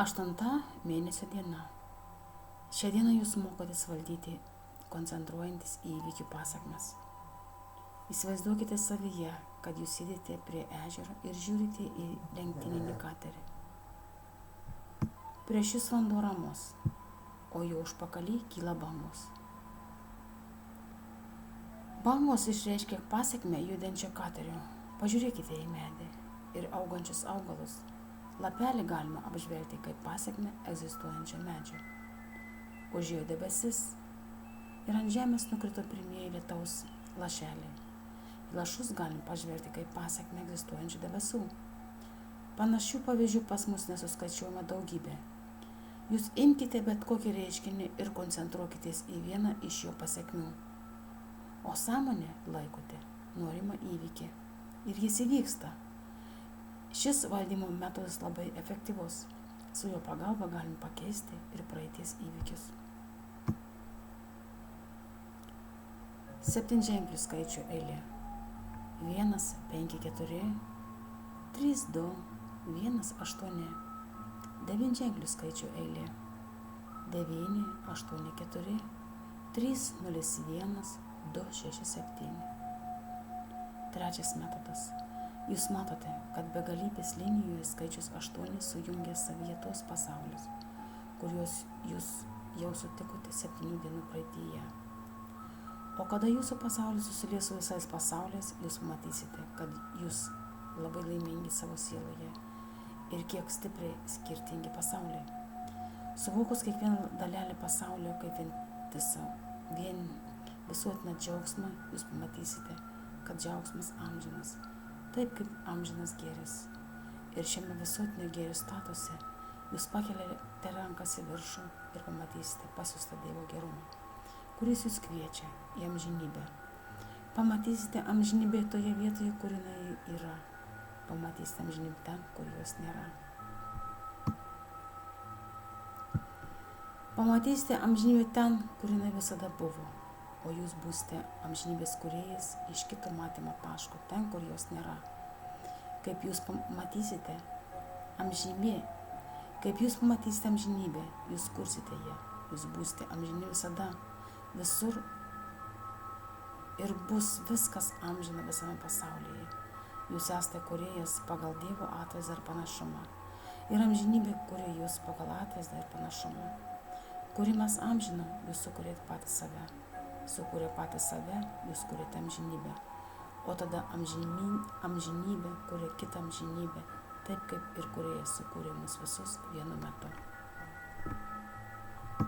8 mėnesio diena. Šią dieną jūs mokotės valdyti, koncentruojantis į įvykių pasakmes. Įsivaizduokite savyje, kad jūs sėdite prie ežero ir žiūrite į lenktyninį katerį. Prieš jūs vanduo ramus, o jo užpakalį kyla bangos. Bangos išreiškia pasekmę judančio katerio. Pažiūrėkite į medį ir augančius augalus. Lapelį galima apžvelgti kaip pasekmę egzistuojančio medžio. Užėjo debesis ir ant žemės nukrito pirmieji lietaus lašeliai. Į lašus galim pažvelgti kaip pasekmę egzistuojančių debesų. Panašių pavyzdžių pas mus nesuskaičiuojama daugybė. Jūs imkite bet kokį reiškinį ir koncentruokitės į vieną iš jo pasekmių. O sąmonė laikote norimą įvykį ir jis įvyksta. Šis valdymo metodas labai efektyvus. Su jo pagalba galim pakeisti ir praeities įvykius. 7ženklių skaičių eilė. 1, 5, 4, 3, 2, 1, 8. 9ženklių skaičių eilė. 9, 8, 4, 3, 0, 1, 2, 6, 7. Trečias metodas. Jūs matote, kad begalybės linijoje skaičius 8 sujungia savyje tos pasaulius, kuriuos jūs jau sutikote 7 dienų praeityje. O kada jūsų pasaulis susilies su visais pasauliais, jūs matysite, kad jūs labai laimingi savo sieloje ir kiek stipriai skirtingi pasauliai. Suvokus kiekvieną dalelę pasaulio kaip vientisą, visuotiną džiaugsmą, jūs pamatysite, kad džiaugsmas amžinas. Taip kaip amžinas gėris. Ir šiame visuotinio gėrio statuse jūs pakeliate rankas į viršų ir pamatysite pasiųstą Dievo gerumą, kuris jūs kviečia į amžinybę. Pamatysite amžinybę toje vietoje, kur jinai yra. Pamatysite amžinybę ten, kur jos nėra. Pamatysite amžinybę ten, kur jinai visada buvo. O jūs būsite amžinybės kūrėjas iš kito matymo taško, ten, kur jos nėra. Kaip jūs pamatysite amžinybę, jūs kursite ją, jūs būsite amžini visada, visur ir bus viskas amžina visame pasaulyje. Jūs esate kūrėjas pagal Dievo atvaizdą ir panašumą. Ir amžinybė kuria jūs pagal atvaizdą ir panašumą. Kūrimas amžino, jūs sukūrėte patys save. Sukūrė patys save, jūs kūrėte amžinybę. O tada amžinybė kūrė kitą amžinybę, taip kaip ir kūrėjas sukūrė mus visus vienu metu.